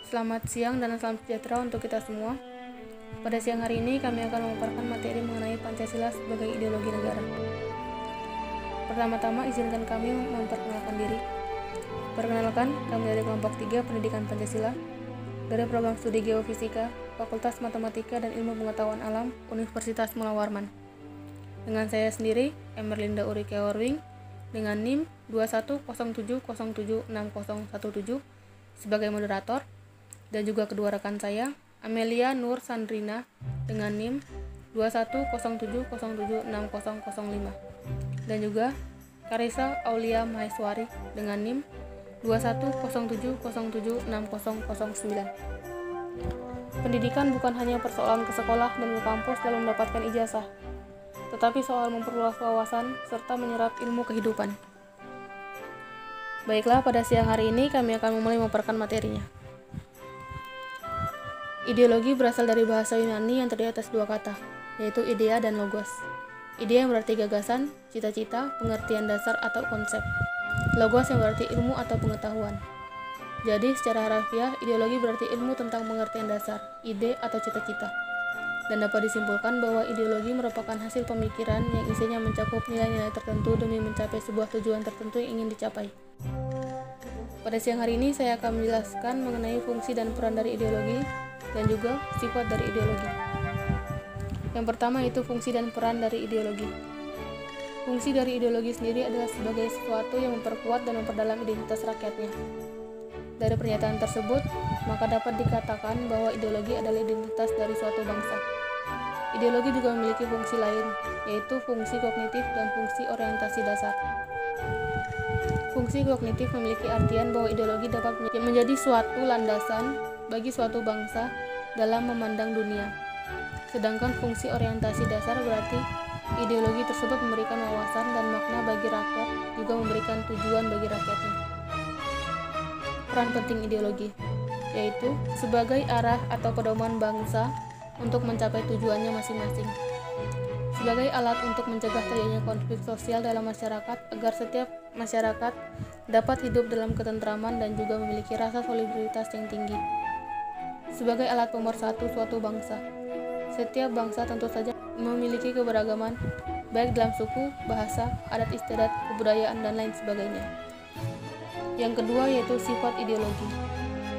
Selamat siang dan salam sejahtera untuk kita semua. Pada siang hari ini kami akan memaparkan materi mengenai Pancasila sebagai ideologi negara. Pertama-tama izinkan kami memperkenalkan diri. Perkenalkan, kami dari kelompok 3 Pendidikan Pancasila dari program studi Geofisika, Fakultas Matematika dan Ilmu Pengetahuan Alam, Universitas Mula Warman. Dengan saya sendiri, Emerlinda Urike Warwing, dengan NIM 2107076017 sebagai moderator, dan juga kedua rekan saya, Amelia Nur Sandrina dengan NIM 2107076005 dan juga Karisa Aulia Maheswari dengan NIM 2107076009. Pendidikan bukan hanya persoalan ke sekolah dan ke kampus dalam mendapatkan ijazah, tetapi soal memperluas wawasan serta menyerap ilmu kehidupan. Baiklah, pada siang hari ini kami akan memulai memaparkan materinya. Ideologi berasal dari bahasa Yunani yang terdiri atas dua kata, yaitu idea dan logos. Idea yang berarti gagasan, cita-cita, pengertian dasar atau konsep. Logos yang berarti ilmu atau pengetahuan. Jadi, secara harafiah, ideologi berarti ilmu tentang pengertian dasar, ide atau cita-cita. Dan dapat disimpulkan bahwa ideologi merupakan hasil pemikiran yang isinya mencakup nilai-nilai tertentu demi mencapai sebuah tujuan tertentu yang ingin dicapai. Pada siang hari ini saya akan menjelaskan mengenai fungsi dan peran dari ideologi dan juga sifat dari ideologi. Yang pertama itu fungsi dan peran dari ideologi. Fungsi dari ideologi sendiri adalah sebagai sesuatu yang memperkuat dan memperdalam identitas rakyatnya. Dari pernyataan tersebut, maka dapat dikatakan bahwa ideologi adalah identitas dari suatu bangsa. Ideologi juga memiliki fungsi lain, yaitu fungsi kognitif dan fungsi orientasi dasar. Fungsi kognitif memiliki artian bahwa ideologi dapat menjadi suatu landasan bagi suatu bangsa dalam memandang dunia. Sedangkan fungsi orientasi dasar berarti ideologi tersebut memberikan wawasan dan makna bagi rakyat, juga memberikan tujuan bagi rakyatnya. Peran penting ideologi, yaitu sebagai arah atau pedoman bangsa untuk mencapai tujuannya masing-masing. Sebagai alat untuk mencegah terjadinya konflik sosial dalam masyarakat agar setiap masyarakat dapat hidup dalam ketentraman dan juga memiliki rasa solidaritas yang tinggi. Sebagai alat pemersatu suatu bangsa. Setiap bangsa tentu saja memiliki keberagaman, baik dalam suku, bahasa, adat istiadat, kebudayaan, dan lain sebagainya. Yang kedua yaitu sifat ideologi.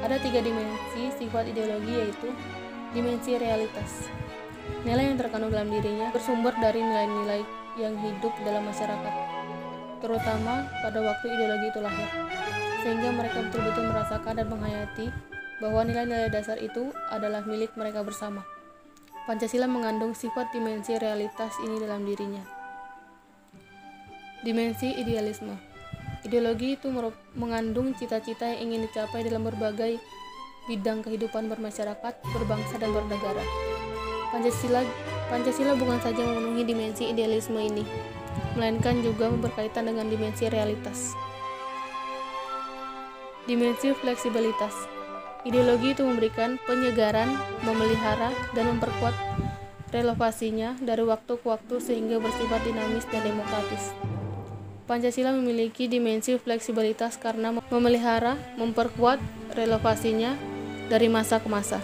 Ada 3 dimensi sifat ideologi, yaitu dimensi realitas. Nilai yang terkandung dalam dirinya bersumber dari nilai-nilai yang hidup dalam masyarakat, terutama pada waktu ideologi itu lahir, sehingga mereka betul-betul merasakan dan menghayati bahwa nilai-nilai dasar itu adalah milik mereka bersama. Pancasila mengandung sifat dimensi realitas ini dalam dirinya. Dimensi idealisme. Ideologi itu mengandung cita-cita yang ingin dicapai dalam berbagai bidang kehidupan bermasyarakat, berbangsa, dan bernegara. Pancasila bukan saja memenuhi dimensi idealisme ini, melainkan juga berkaitan dengan dimensi realitas. Dimensi fleksibilitas. Ideologi itu memberikan penyegaran, memelihara, dan memperkuat relevasinya dari waktu ke waktu sehingga bersifat dinamis dan demokratis. Pancasila memiliki dimensi fleksibilitas karena memelihara, memperkuat relevasinya dari masa ke masa.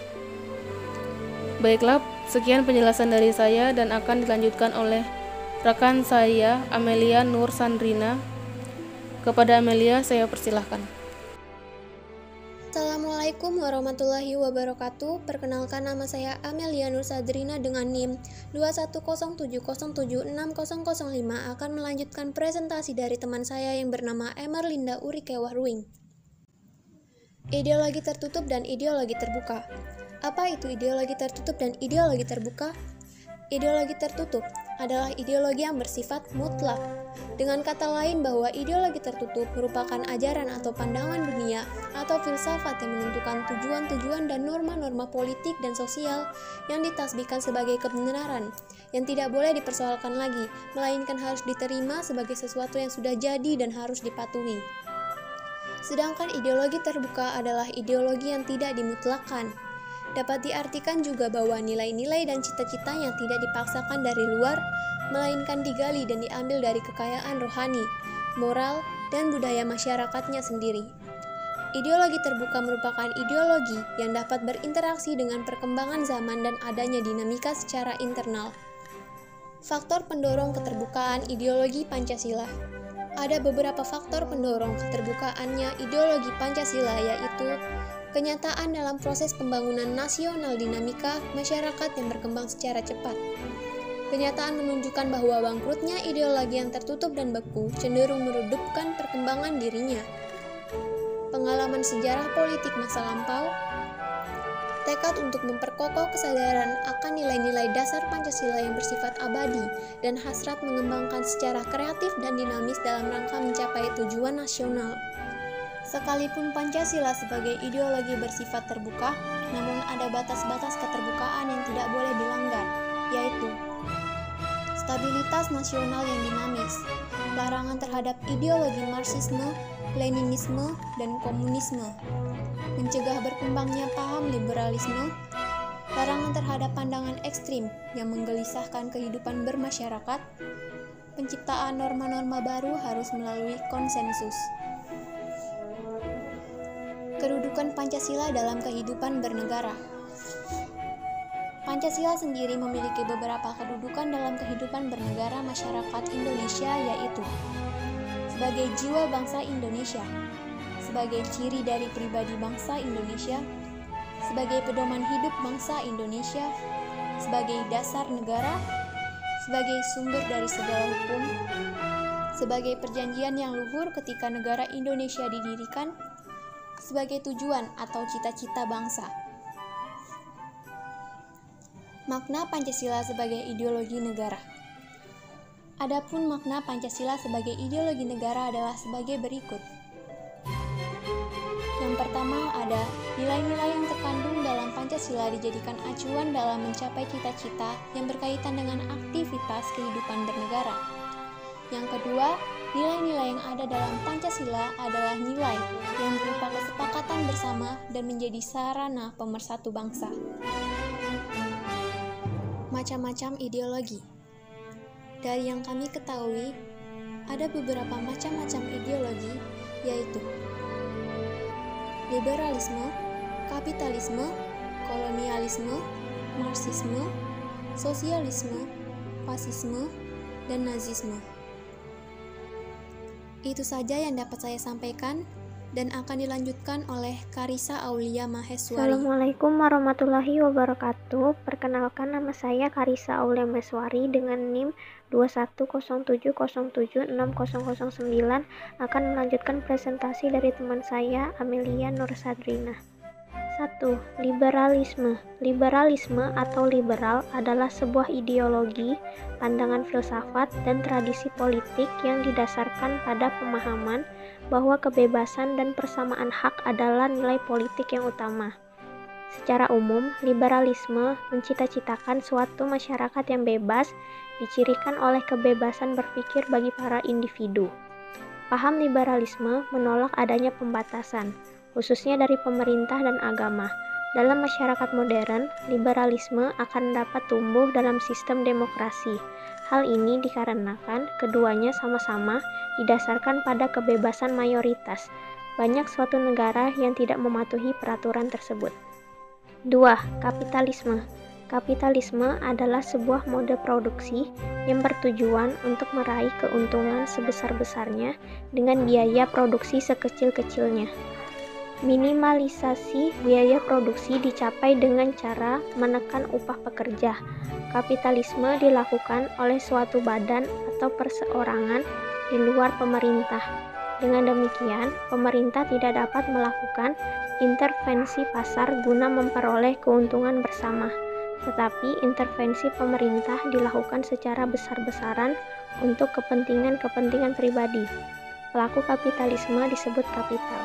Baiklah, sekian penjelasan dari saya dan akan dilanjutkan oleh rekan saya, Amelia Nur Sandrina. Kepada Amelia, saya persilahkan. Assalamualaikum warahmatullahi wabarakatuh. Perkenalkan, nama saya Amelia Nur Sandrina dengan NIM 2107076005 akan melanjutkan presentasi dari teman saya yang bernama Emerlinda Urike Warwing. Ideologi tertutup dan ideologi terbuka. Apa itu ideologi tertutup dan ideologi terbuka? Ideologi tertutup adalah ideologi yang bersifat mutlak. Dengan kata lain, bahwa ideologi tertutup merupakan ajaran atau pandangan dunia atau filsafat yang menentukan tujuan-tujuan dan norma-norma politik dan sosial yang ditasbihkan sebagai kebenaran, yang tidak boleh dipersoalkan lagi, melainkan harus diterima sebagai sesuatu yang sudah jadi dan harus dipatuhi. Sedangkan ideologi terbuka adalah ideologi yang tidak dimutlakkan. Dapat diartikan juga bahwa nilai-nilai dan cita-cita yang tidak dipaksakan dari luar, melainkan digali dan diambil dari kekayaan rohani, moral, dan budaya masyarakatnya sendiri. Ideologi terbuka merupakan ideologi yang dapat berinteraksi dengan perkembangan zaman dan adanya dinamika secara internal. Faktor pendorong keterbukaan ideologi Pancasila. Ada beberapa faktor pendorong keterbukaannya ideologi Pancasila, yaitu kenyataan dalam proses pembangunan nasional dinamika masyarakat yang berkembang secara cepat. Kenyataan menunjukkan bahwa bangkrutnya ideologi yang tertutup dan beku cenderung meredupkan perkembangan dirinya. Pengalaman sejarah politik masa lampau, tekad untuk memperkokoh kesadaran akan nilai-nilai dasar Pancasila yang bersifat abadi, dan hasrat mengembangkan secara kreatif dan dinamis dalam rangka mencapai tujuan nasional. Sekalipun Pancasila sebagai ideologi bersifat terbuka, namun ada batas-batas keterbukaan yang tidak boleh dilanggar, yaitu stabilitas nasional yang dinamis, larangan terhadap ideologi Marxisme, Leninisme, dan komunisme, mencegah berkembangnya paham liberalisme, larangan terhadap pandangan ekstrim yang menggelisahkan kehidupan bermasyarakat, penciptaan norma-norma baru harus melalui konsensus. Kedudukan Pancasila dalam kehidupan bernegara. Pancasila sendiri memiliki beberapa kedudukan dalam kehidupan bernegara masyarakat Indonesia, yaitu sebagai jiwa bangsa Indonesia, sebagai ciri dari pribadi bangsa Indonesia, sebagai pedoman hidup bangsa Indonesia, sebagai dasar negara, sebagai sumber dari segala hukum, sebagai perjanjian yang luhur ketika negara Indonesia didirikan, sebagai tujuan atau cita-cita bangsa. Makna Pancasila sebagai ideologi negara. Adapun makna Pancasila sebagai ideologi negara adalah sebagai berikut. Yang pertama, ada nilai-nilai yang terkandung dalam Pancasila dijadikan acuan dalam mencapai cita-cita yang berkaitan dengan aktivitas kehidupan bernegara. Yang kedua, nilai-nilai yang ada dalam Pancasila adalah nilai yang berupa kesepakatan bersama dan menjadi sarana pemersatu bangsa. Macam-macam ideologi. Dari yang kami ketahui, ada beberapa macam-macam ideologi, yaitu liberalisme, kapitalisme, kolonialisme, marxisme, sosialisme, fasisme, dan nazisme. Itu saja yang dapat saya sampaikan dan akan dilanjutkan oleh Karissa Aulia Maheswari. Assalamualaikum warahmatullahi wabarakatuh. Perkenalkan, nama saya Karissa Aulia Maheswari dengan NIM 2107076009 akan melanjutkan presentasi dari teman saya Amelia Nursadrina. 1. Liberalisme. Liberalisme atau liberal adalah sebuah ideologi, pandangan filsafat, dan tradisi politik yang didasarkan pada pemahaman bahwa kebebasan dan persamaan hak adalah nilai politik yang utama. Secara umum, liberalisme mencita-citakan suatu masyarakat yang bebas, dicirikan oleh kebebasan berpikir bagi para individu. Paham liberalisme menolak adanya pembatasan, khususnya dari pemerintah dan agama. Dalam masyarakat modern, liberalisme akan dapat tumbuh dalam sistem demokrasi. Hal ini dikarenakan keduanya sama-sama didasarkan pada kebebasan mayoritas. Banyak suatu negara yang tidak mematuhi peraturan tersebut. 2. Kapitalisme. Kapitalisme adalah sebuah mode produksi yang bertujuan untuk meraih keuntungan sebesar-besarnya dengan biaya produksi sekecil-kecilnya. Minimalisasi biaya produksi dicapai dengan cara menekan upah pekerja. Kapitalisme dilakukan oleh suatu badan atau perseorangan di luar pemerintah. Dengan demikian, pemerintah tidak dapat melakukan intervensi pasar guna memperoleh keuntungan bersama, tetapi intervensi pemerintah dilakukan secara besar-besaran untuk kepentingan-kepentingan pribadi. Pelaku kapitalisme disebut kapital.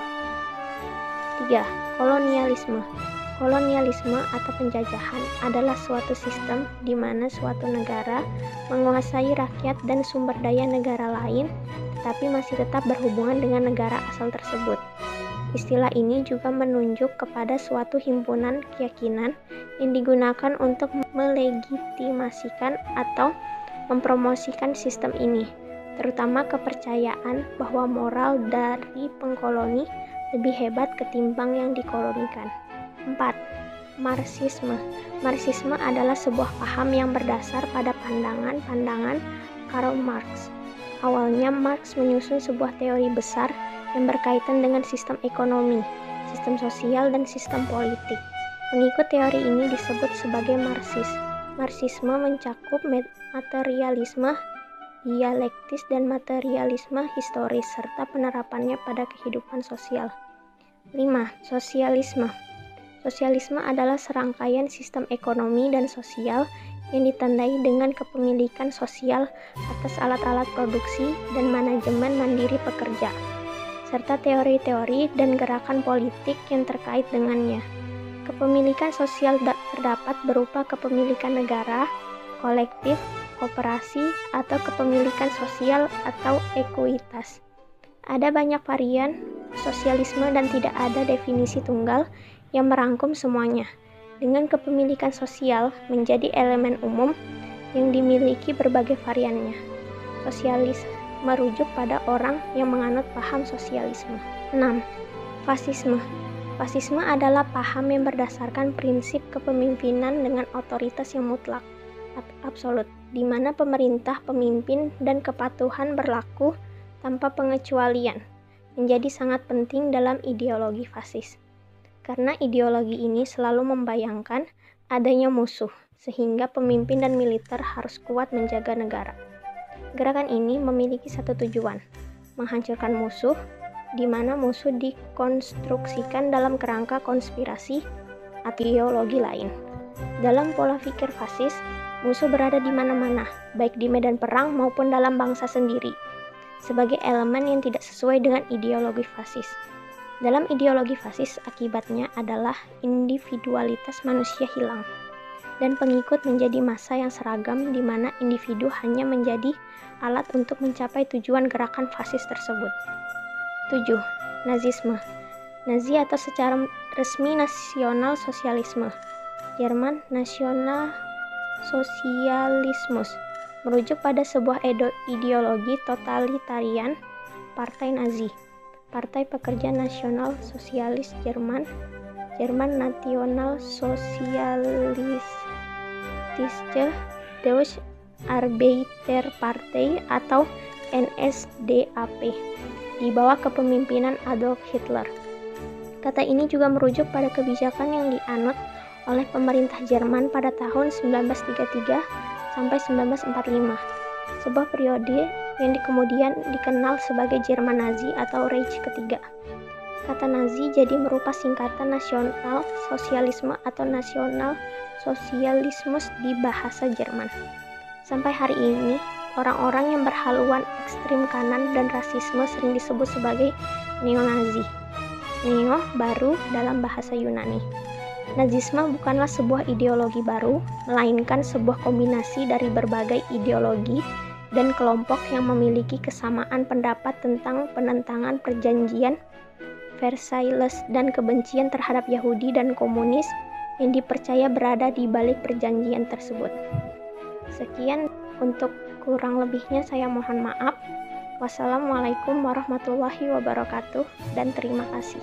3. Kolonialisme. Kolonialisme atau penjajahan adalah suatu sistem di mana suatu negara menguasai rakyat dan sumber daya negara lain, tetapi masih tetap berhubungan dengan negara asal tersebut. Istilah ini juga menunjuk kepada suatu himpunan keyakinan yang digunakan untuk melegitimasikan atau mempromosikan sistem ini, terutama kepercayaan bahwa moral dari pengkoloni lebih hebat ketimbang yang dikolonikan. 4. Marxisme. Marxisme adalah sebuah paham yang berdasar pada pandangan-pandangan Karl Marx. Awalnya Marx menyusun sebuah teori besar yang berkaitan dengan sistem ekonomi, sistem sosial, dan sistem politik. Pengikut teori ini disebut sebagai Marxis. Marxisme mencakup materialisme dialektis dan materialisme historis serta penerapannya pada kehidupan sosial. 5. Sosialisme. Sosialisme adalah serangkaian sistem ekonomi dan sosial yang ditandai dengan kepemilikan sosial atas alat-alat produksi dan manajemen mandiri pekerja, serta teori-teori dan gerakan politik yang terkait dengannya. Kepemilikan sosial terdapat berupa kepemilikan negara, kolektif, koperasi, atau kepemilikan sosial atau ekuitas. Ada banyak varian sosialisme dan tidak ada definisi tunggal yang merangkum semuanya. Dengan kepemilikan sosial menjadi elemen umum yang dimiliki berbagai variannya. Sosialis merujuk pada orang yang menganut paham sosialisme. 6. Fasisme. Fasisme adalah paham yang berdasarkan prinsip kepemimpinan dengan otoritas yang mutlak, absolut, di mana pemerintah, pemimpin, dan kepatuhan berlaku tanpa pengecualian, menjadi sangat penting dalam ideologi fasis. Karena ideologi ini selalu membayangkan adanya musuh, sehingga pemimpin dan militer harus kuat menjaga negara. Gerakan ini memiliki satu tujuan, menghancurkan musuh, di mana musuh dikonstruksikan dalam kerangka konspirasi atau ideologi lain. Dalam pola pikir fasis, musuh berada di mana-mana, baik di medan perang maupun dalam bangsa sendiri, sebagai elemen yang tidak sesuai dengan ideologi fasis. Dalam ideologi fasis, akibatnya adalah individualitas manusia hilang, dan pengikut menjadi massa yang seragam di mana individu hanya menjadi alat untuk mencapai tujuan gerakan fasis tersebut. 7. Nazisme. Nazi atau secara resmi Nasional Sosialisme, Jerman Nasional Sosialismus, merujuk pada sebuah ideologi totalitarian Partai Nazi, Partai Pekerja Nasional Sosialis Jerman, Jerman National Sozialistische Deutsche Arbeiterpartei atau NSDAP, di bawah kepemimpinan Adolf Hitler. Kata ini juga merujuk pada kebijakan yang dianut oleh pemerintah Jerman pada tahun 1933 sampai 1945, sebuah periode yang kemudian dikenal sebagai Jerman Nazi atau Reich ketiga. Kata Nazi jadi merupakan singkatan Nasional Sosialisme atau Nasional Sosialismus di bahasa Jerman. Sampai hari ini, orang-orang yang berhaluan ekstrim kanan dan rasisme sering disebut sebagai neo-Nazi. Neo baru dalam bahasa Yunani. Nazisme bukanlah sebuah ideologi baru, melainkan sebuah kombinasi dari berbagai ideologi dan kelompok yang memiliki kesamaan pendapat tentang penentangan perjanjian Versailles dan kebencian terhadap Yahudi dan komunis yang dipercaya berada di balik perjanjian tersebut. Sekian, untuk kurang lebihnya saya mohon maaf. Wassalamualaikum warahmatullahi wabarakatuh dan terima kasih.